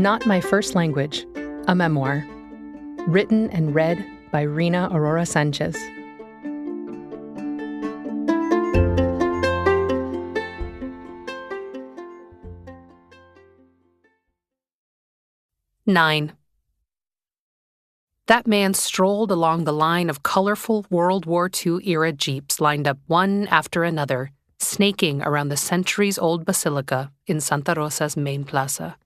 Not My First Language, a memoir. Written and read by Reena Arora-Sánchez. Nine. That man strolled along the line of colorful World War II-era jeeps lined up one after another, snaking around the centuries-old basilica in Santa Rosa's main plaza,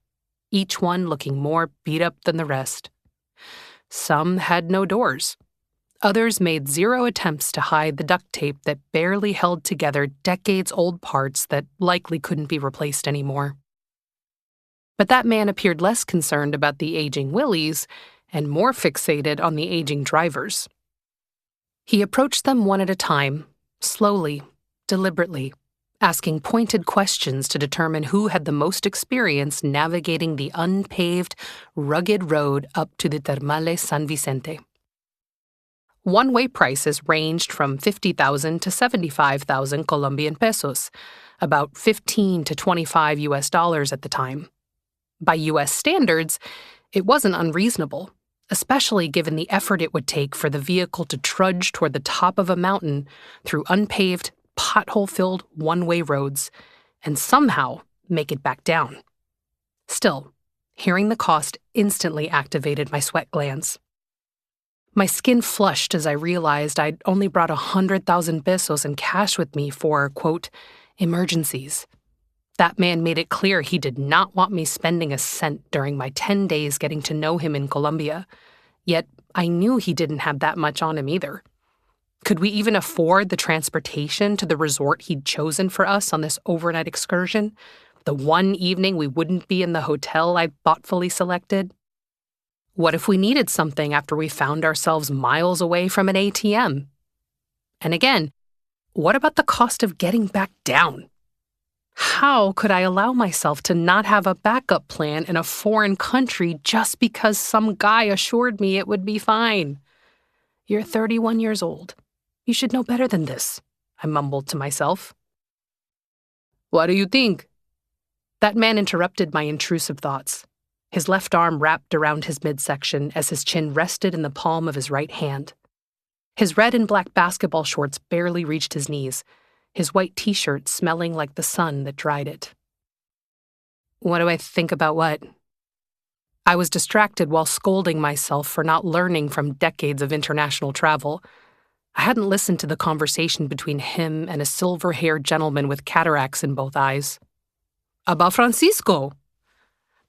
each one looking more beat up than the rest. Some had no doors. Others made zero attempts to hide the duct tape that barely held together decades-old parts that likely couldn't be replaced anymore. But that man appeared less concerned about the aging Willies and more fixated on the aging drivers. He approached them one at a time, slowly, deliberately, asking pointed questions to determine who had the most experience navigating the unpaved, rugged road up to the Termales San Vicente. One-way prices ranged from 50,000 to 75,000 Colombian pesos, about 15 to 25 US dollars at the time. By US standards, it wasn't unreasonable, especially given the effort it would take for the vehicle to trudge toward the top of a mountain through unpaved, pothole-filled one-way roads and somehow make it back down. Still, hearing the cost instantly activated my sweat glands. My skin flushed as I realized I'd only brought 100,000 pesos in cash with me for, quote, emergencies. That man made it clear he did not want me spending a cent during my 10 days getting to know him in Colombia, yet I knew he didn't have that much on him either. Could we even afford the transportation to the resort he'd chosen for us on this overnight excursion? The one evening we wouldn't be in the hotel I'd thoughtfully selected? What if we needed something after we found ourselves miles away from an ATM? And again, what about the cost of getting back down? How could I allow myself to not have a backup plan in a foreign country just because some guy assured me it would be fine? You're 31 years old. You should know better than this, I mumbled to myself. What do you think? That man interrupted my intrusive thoughts, his left arm wrapped around his midsection as his chin rested in the palm of his right hand. His red and black basketball shorts barely reached his knees, his white t-shirt smelling like the sun that dried it. What do I think about what? I was distracted while scolding myself for not learning from decades of international travel. I hadn't listened to the conversation between him and a silver-haired gentleman with cataracts in both eyes. Aba Francisco!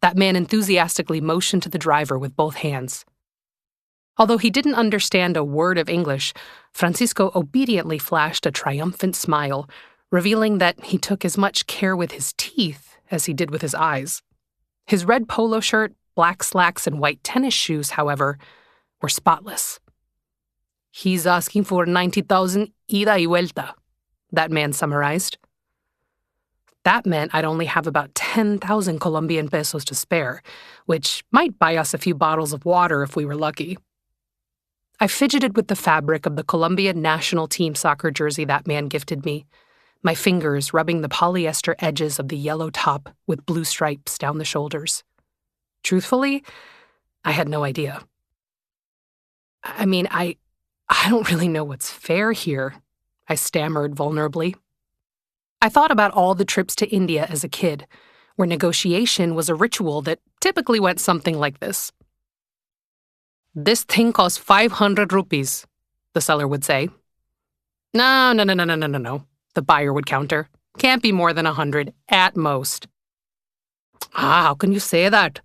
That man enthusiastically motioned to the driver with both hands. Although he didn't understand a word of English, Francisco obediently flashed a triumphant smile, revealing that he took as much care with his teeth as he did with his eyes. His red polo shirt, black slacks, and white tennis shoes, however, were spotless. He's asking for 90,000 ida y vuelta, that man summarized. That meant I'd only have about 10,000 Colombian pesos to spare, which might buy us a few bottles of water if we were lucky. I fidgeted with the fabric of the Colombian national team soccer jersey that man gifted me, my fingers rubbing the polyester edges of the yellow top with blue stripes down the shoulders. Truthfully, I had no idea. I mean, I don't really know what's fair here, I stammered vulnerably. I thought about all the trips to India as a kid, where negotiation was a ritual that typically went something like this. This thing costs 500 rupees, the seller would say. No, the buyer would counter. Can't be more than 100, at most. How can you say that?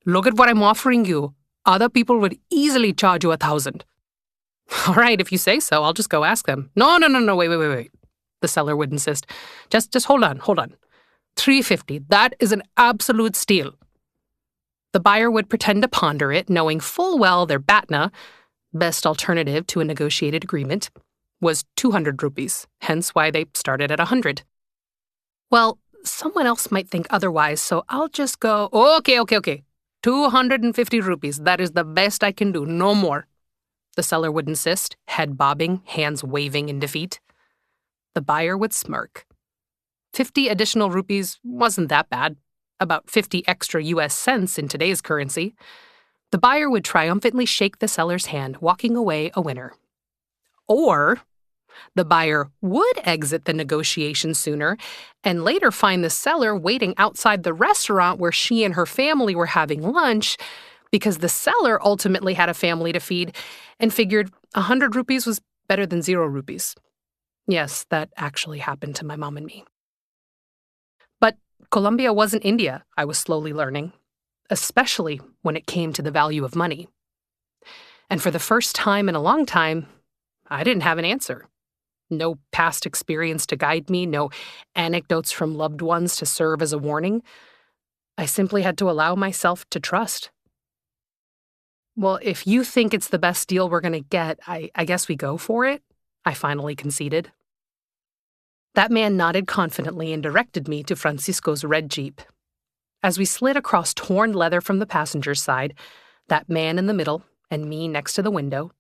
Look at what I'm offering you. Other people would easily charge you 1,000. All right, if you say so, I'll just go ask them. No, wait. The seller would insist. Just hold on. 350, that is an absolute steal. The buyer would pretend to ponder it, knowing full well their BATNA, best alternative to a negotiated agreement, was 200 rupees, hence why they started at 100. Well, someone else might think otherwise, so I'll just go, okay. 250 rupees, that is the best I can do, no more. The seller would insist, head bobbing, hands waving in defeat. The buyer would smirk. 50 additional rupees wasn't that bad. about 50 extra US cents in today's currency, the buyer would triumphantly shake the seller's hand, walking away a winner. Or the buyer would exit the negotiation sooner and later find the seller waiting outside the restaurant where she and her family were having lunch because the seller ultimately had a family to feed and figured 100 rupees was better than 0 rupees. Yes, that actually happened to my mom and me. But Colombia wasn't India, I was slowly learning, especially when it came to the value of money. And for the first time in a long time, I didn't have an answer. No past experience to guide me, no anecdotes from loved ones to serve as a warning. I simply had to allow myself to trust. Well, if you think it's the best deal we're going to get, I guess we go for it, I finally conceded. That man nodded confidently and directed me to Francisco's red Jeep. As we slid across torn leather from the passenger's side, that man in the middle and me next to the window,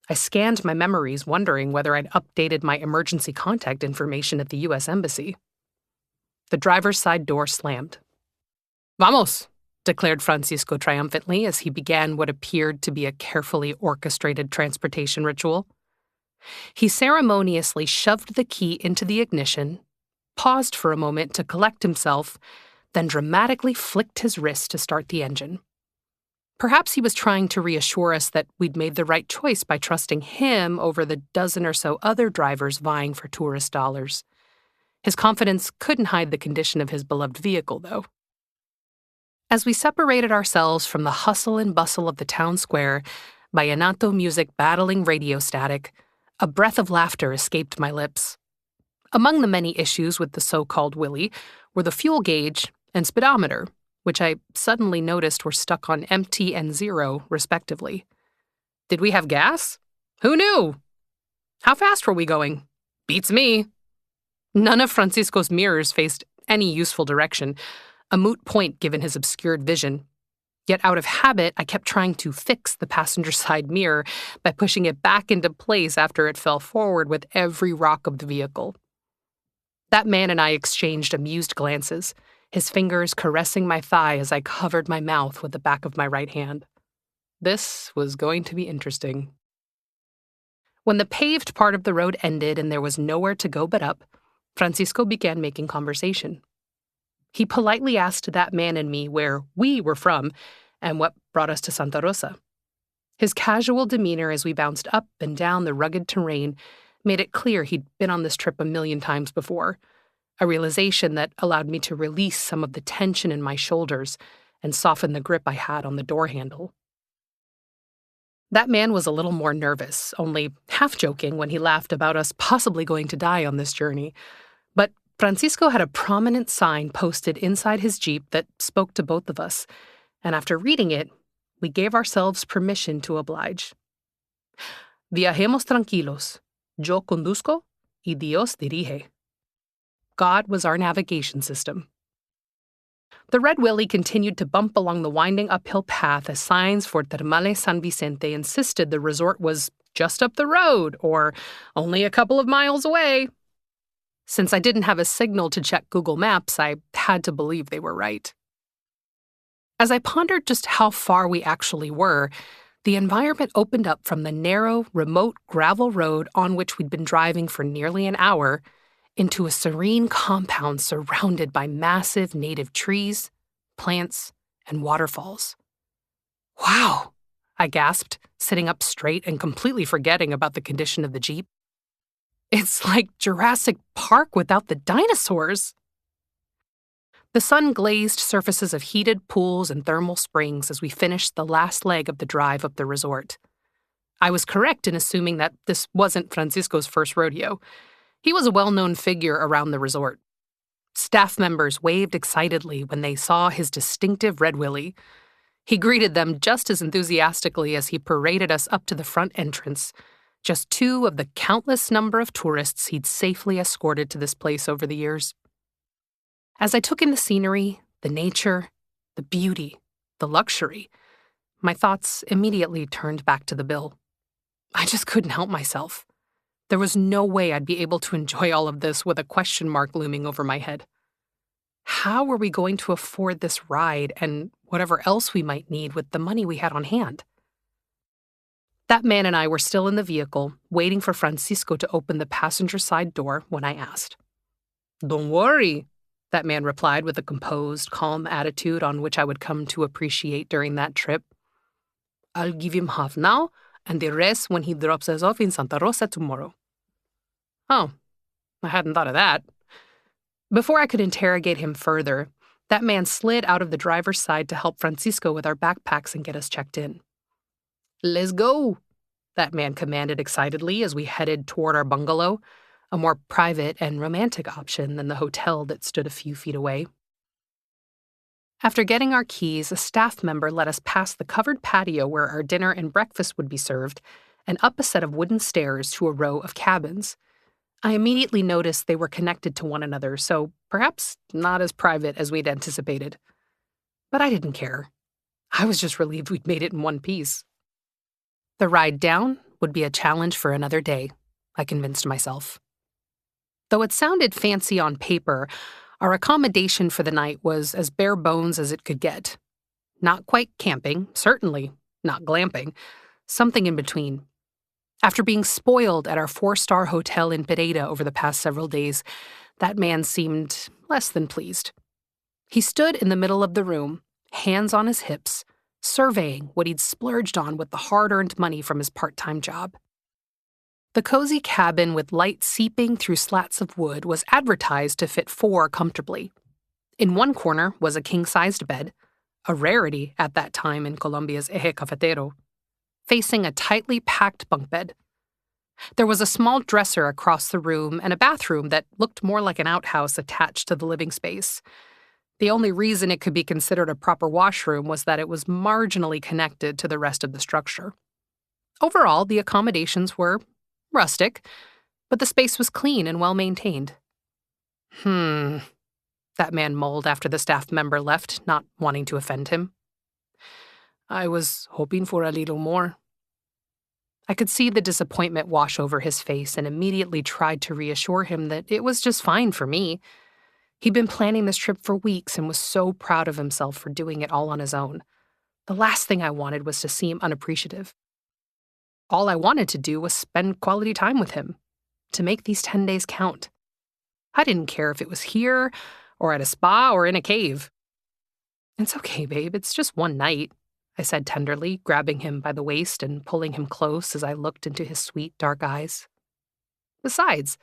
I scanned my memories, wondering whether I'd updated my emergency contact information at the U.S. Embassy. The driver's side door slammed. "Vamos!" declared Francisco triumphantly as he began what appeared to be a carefully orchestrated transportation ritual. He ceremoniously shoved the key into the ignition, paused for a moment to collect himself, then dramatically flicked his wrist to start the engine. Perhaps he was trying to reassure us that we'd made the right choice by trusting him over the dozen or so other drivers vying for tourist dollars. His confidence couldn't hide the condition of his beloved vehicle, though. As we separated ourselves from the hustle and bustle of the town square, vallenato music battling radio static, a breath of laughter escaped my lips. Among the many issues with the so-called Willie were the fuel gauge and speedometer, which I suddenly noticed were stuck on empty and 0, respectively. Did we have gas? Who knew? How fast were we going? Beats me. None of Francisco's mirrors faced any useful direction, a moot point given his obscured vision. Yet out of habit, I kept trying to fix the passenger side mirror by pushing it back into place after it fell forward with every rock of the vehicle. That man and I exchanged amused glances, his fingers caressing my thigh as I covered my mouth with the back of my right hand. This was going to be interesting. When the paved part of the road ended and there was nowhere to go but up, Francisco began making conversation. He politely asked that man and me where we were from and what brought us to Santa Rosa. His casual demeanor as we bounced up and down the rugged terrain made it clear he'd been on this trip a million times before, a realization that allowed me to release some of the tension in my shoulders and soften the grip I had on the door handle. That man was a little more nervous, only half joking when he laughed about us possibly going to die on this journey. But Francisco had a prominent sign posted inside his Jeep that spoke to both of us, and after reading it, we gave ourselves permission to oblige. Viajemos tranquilos. Yo conduzco y Dios dirige. God was our navigation system. The Red Willie continued to bump along the winding uphill path as signs for Termales San Vicente insisted the resort was just up the road or only a couple of miles away. Since I didn't have a signal to check Google Maps, I had to believe they were right. As I pondered just how far we actually were, the environment opened up from the narrow, remote gravel road on which we'd been driving for nearly an hour into a serene compound surrounded by massive native trees, plants, and waterfalls. Wow, I gasped, sitting up straight and completely forgetting about the condition of the Jeep. It's like Jurassic Park without the dinosaurs. The sun-glazed surfaces of heated pools and thermal springs as we finished the last leg of the drive up the resort. I was correct in assuming that this wasn't Francisco's first rodeo. He was a well-known figure around the resort. Staff members waved excitedly when they saw his distinctive Red Willie. He greeted them just as enthusiastically as he paraded us up to the front entrance, just 2 of the countless number of tourists he'd safely escorted to this place over the years. As I took in the scenery, the nature, the beauty, the luxury, my thoughts immediately turned back to the bill. I just couldn't help myself. There was no way I'd be able to enjoy all of this with a question mark looming over my head. How were we going to afford this ride and whatever else we might need with the money we had on hand? That man and I were still in the vehicle, waiting for Francisco to open the passenger side door when I asked. "Don't worry," that man replied with a composed, calm attitude on which I would come to appreciate during that trip. "I'll give him half now, and the rest when he drops us off in Santa Rosa tomorrow." Oh, I hadn't thought of that. Before I could interrogate him further, that man slid out of the driver's side to help Francisco with our backpacks and get us checked in. "Let's go," that man commanded excitedly as we headed toward our bungalow, a more private and romantic option than the hotel that stood a few feet away. After getting our keys, a staff member let us past the covered patio where our dinner and breakfast would be served, and up a set of wooden stairs to a row of cabins. I immediately noticed they were connected to one another, so perhaps not as private as we'd anticipated. But I didn't care. I was just relieved we'd made it in one piece. The ride down would be a challenge for another day, I convinced myself. Though it sounded fancy on paper, our accommodation for the night was as bare bones as it could get. Not quite camping, certainly not glamping, something in between. After being spoiled at our 4-star hotel in Pereira over the past several days, that man seemed less than pleased. He stood in the middle of the room, hands on his hips, surveying what he'd splurged on with the hard-earned money from his part-time job. The cozy cabin with light seeping through slats of wood was advertised to fit 4 comfortably. In one corner was a king-sized bed, a rarity at that time in Colombia's Eje Cafetero, facing a tightly packed bunk bed. There was a small dresser across the room and a bathroom that looked more like an outhouse attached to the living space. The only reason it could be considered a proper washroom was that it was marginally connected to the rest of the structure. Overall, the accommodations were rustic, but the space was clean and well-maintained. That man mulled after the staff member left, not wanting to offend him. "I was hoping for a little more." I could see the disappointment wash over his face and immediately tried to reassure him that it was just fine for me. He'd been planning this trip for weeks and was so proud of himself for doing it all on his own. The last thing I wanted was to seem unappreciative. All I wanted to do was spend quality time with him, to make these 10 days count. I didn't care if it was here, or at a spa, or in a cave. "It's okay, babe, it's just one night," I said tenderly, grabbing him by the waist and pulling him close as I looked into his sweet, dark eyes. "Besides,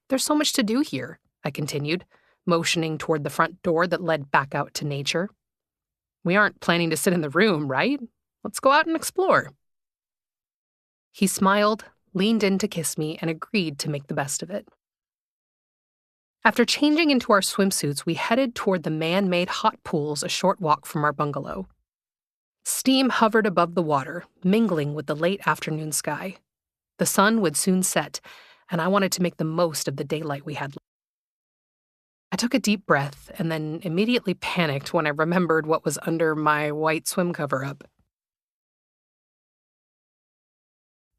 there's so much to do here," I continued, motioning toward the front door that led back out to nature. "We aren't planning to sit in the room, right? Let's go out and explore." He smiled, leaned in to kiss me, and agreed to make the best of it. After changing into our swimsuits, we headed toward the man-made hot pools a short walk from our bungalow. Steam hovered above the water, mingling with the late afternoon sky. The sun would soon set, and I wanted to make the most of the daylight we had. I took a deep breath and then immediately panicked when I remembered what was under my white swim cover-up.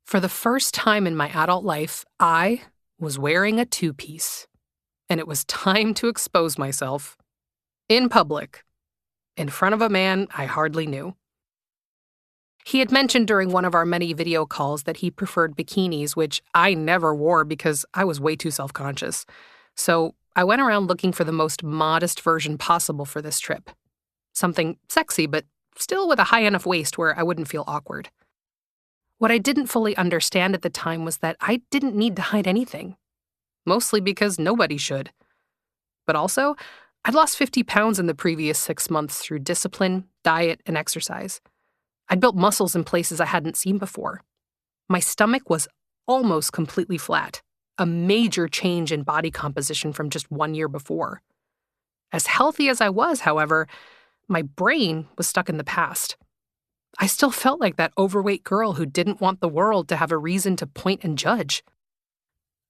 For the first time in my adult life, I was wearing a 2-piece, and it was time to expose myself. In public, in front of a man I hardly knew. He had mentioned during one of our many video calls that he preferred bikinis, which I never wore because I was way too self-conscious. So I went around looking for the most modest version possible for this trip. Something sexy, but still with a high enough waist where I wouldn't feel awkward. What I didn't fully understand at the time was that I didn't need to hide anything. Mostly because nobody should. But also, I'd lost 50 pounds in the previous 6 months through discipline, diet, and exercise. I'd built muscles in places I hadn't seen before. My stomach was almost completely flat, a major change in body composition from just 1 year before. As healthy as I was, however, my brain was stuck in the past. I still felt like that overweight girl who didn't want the world to have a reason to point and judge.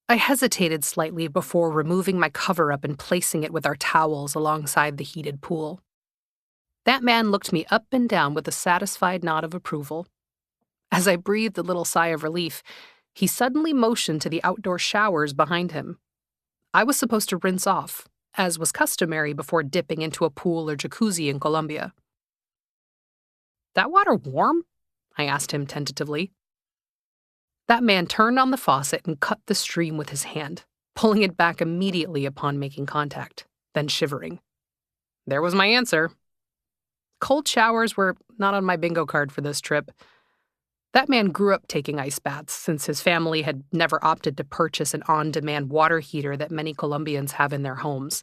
I hesitated slightly before removing my cover-up and placing it with our towels alongside the heated pool. That man looked me up and down with a satisfied nod of approval. As I breathed a little sigh of relief, he suddenly motioned to the outdoor showers behind him. I was supposed to rinse off, as was customary before dipping into a pool or jacuzzi in Colombia. "That water warm?" I asked him tentatively. That man turned on the faucet and cut the stream with his hand, pulling it back immediately upon making contact, then shivering. There was my answer. Cold showers were not on my bingo card for this trip. That man grew up taking ice baths since his family had never opted to purchase an on-demand water heater that many Colombians have in their homes.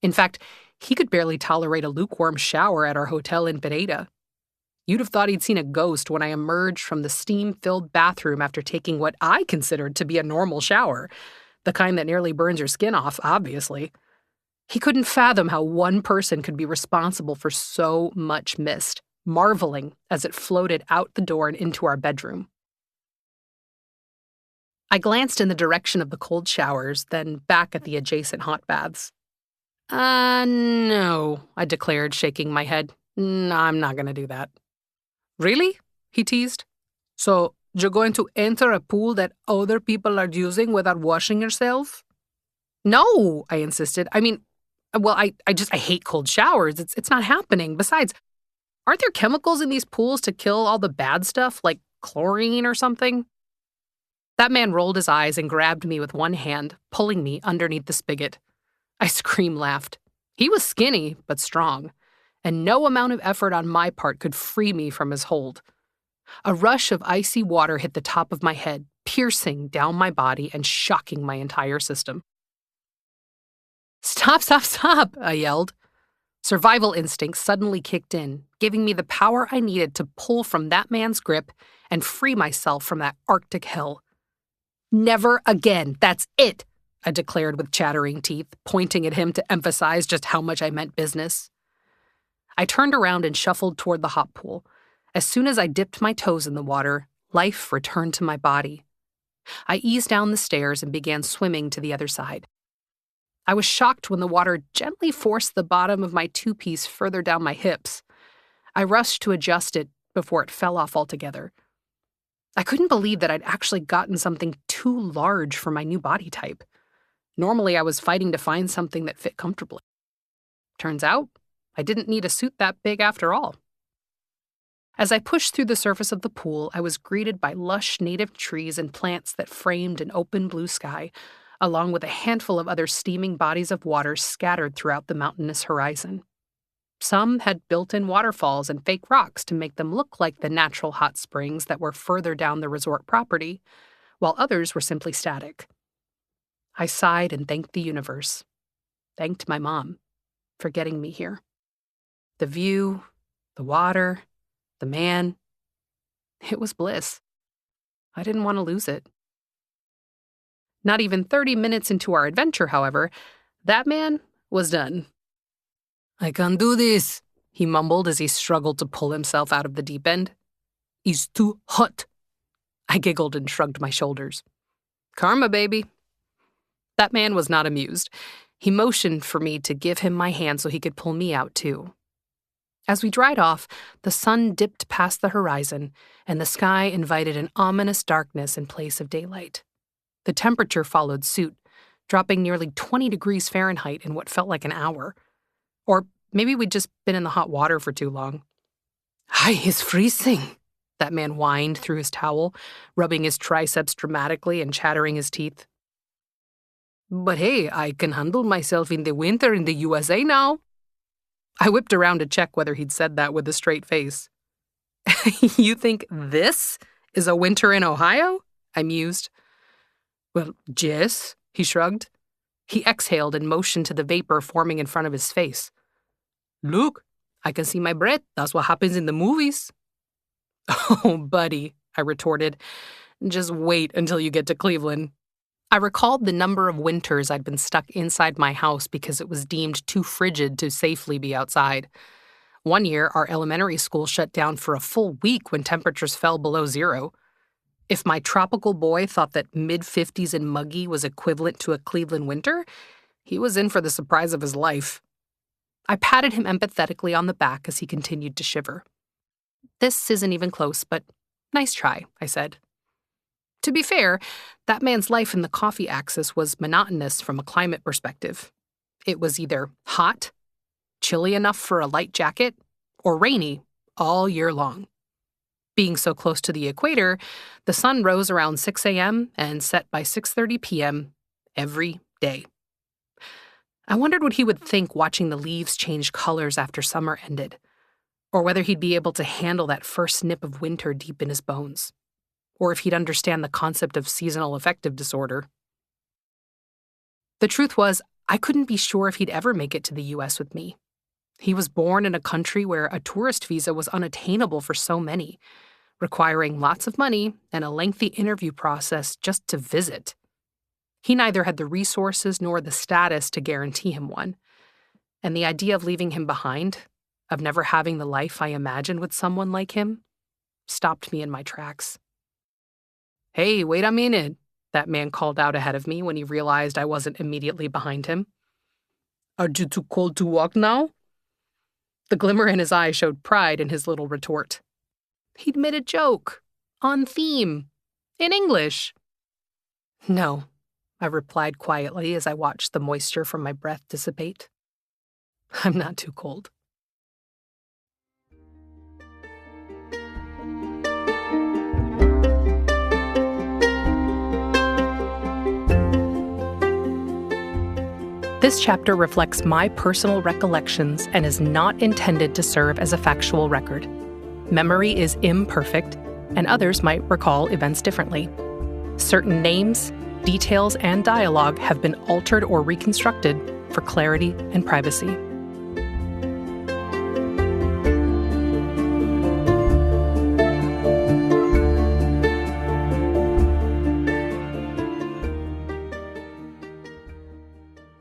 In fact, he could barely tolerate a lukewarm shower at our hotel in Pereira. You'd have thought he'd seen a ghost when I emerged from the steam-filled bathroom after taking what I considered to be a normal shower, the kind that nearly burns your skin off, obviously. He couldn't fathom how one person could be responsible for so much mist, marveling as it floated out the door and into our bedroom. I glanced in the direction of the cold showers, then back at the adjacent hot baths. No, I declared, shaking my head. No, I'm not going to do that. Really? He teased. So, you're going to enter a pool that other people are using without washing yourself? No, I insisted. I mean, well, I hate cold showers. It's not happening. Besides, aren't there chemicals in these pools to kill all the bad stuff, like chlorine or something? That man rolled his eyes and grabbed me with one hand, pulling me underneath the spigot. I scream-laughed. He was skinny, but strong, and no amount of effort on my part could free me from his hold. A rush of icy water hit the top of my head, piercing down my body and shocking my entire system. Stop, stop, stop, I yelled. Survival instinct suddenly kicked in, giving me the power I needed to pull from that man's grip and free myself from that Arctic hell. Never again, that's it, I declared with chattering teeth, pointing at him to emphasize just how much I meant business. I turned around and shuffled toward the hot pool. As soon as I dipped my toes in the water, life returned to my body. I eased down the stairs and began swimming to the other side. I was shocked when the water gently forced the bottom of my two-piece further down my hips. I rushed to adjust it before it fell off altogether. I couldn't believe that I'd actually gotten something too large for my new body type. Normally, I was fighting to find something that fit comfortably. Turns out, I didn't need a suit that big after all. As I pushed through the surface of the pool, I was greeted by lush native trees and plants that framed an open blue sky, along with a handful of other steaming bodies of water scattered throughout the mountainous horizon. Some had built-in waterfalls and fake rocks to make them look like the natural hot springs that were further down the resort property, while others were simply static. I sighed and thanked the universe. Thanked my mom for getting me here. The view, the water, the man. It was bliss. I didn't want to lose it. Not even 30 minutes into our adventure, however, that man was done. I can't do this, he mumbled as he struggled to pull himself out of the deep end. It's too hot. I giggled and shrugged my shoulders. Karma, baby. That man was not amused. He motioned for me to give him my hand so he could pull me out, too. As we dried off, the sun dipped past the horizon, and the sky invited an ominous darkness in place of daylight. The temperature followed suit, dropping nearly 20 degrees Fahrenheit in what felt like an hour. Or maybe we'd just been in the hot water for too long. It's freezing, that man whined through his towel, rubbing his triceps dramatically and chattering his teeth. But hey, I can handle myself in the winter in the USA now. I whipped around to check whether he'd said that with a straight face. You think this is a winter in Ohio? I mused. Well, yes, he shrugged. He exhaled and motioned to the vapor forming in front of his face. Look, I can see my breath. That's what happens in the movies. Oh, buddy, I retorted. Just wait until you get to Cleveland. I recalled the number of winters I'd been stuck inside my house because it was deemed too frigid to safely be outside. One year, our elementary school shut down for a full week when temperatures fell below zero. If my tropical boy thought that mid-50s and muggy was equivalent to a Cleveland winter, he was in for the surprise of his life. I patted him empathetically on the back as he continued to shiver. This isn't even close, but nice try, I said. To be fair, that man's life in the coffee axis was monotonous from a climate perspective. It was either hot, chilly enough for a light jacket, or rainy all year long. Being so close to the equator, the sun rose around 6 a.m. and set by 6:30 p.m. every day. I wondered what he would think watching the leaves change colors after summer ended, or whether he'd be able to handle that first snip of winter deep in his bones, or if he'd understand the concept of seasonal affective disorder. The truth was, I couldn't be sure if he'd ever make it to the U.S. with me. He was born in a country where a tourist visa was unattainable for so many, requiring lots of money and a lengthy interview process just to visit. He neither had the resources nor the status to guarantee him one, and the idea of leaving him behind, of never having the life I imagined with someone like him, stopped me in my tracks. "Hey, wait a minute," that man called out ahead of me when he realized I wasn't immediately behind him. "Are you too cold to walk now?" The glimmer in his eye showed pride in his little retort. He'd made a joke, on theme, in English. "No," I replied quietly as I watched the moisture from my breath dissipate. "I'm not too cold." This chapter reflects my personal recollections and is not intended to serve as a factual record. Memory is imperfect, and others might recall events differently. Certain names, details, and dialogue have been altered or reconstructed for clarity and privacy.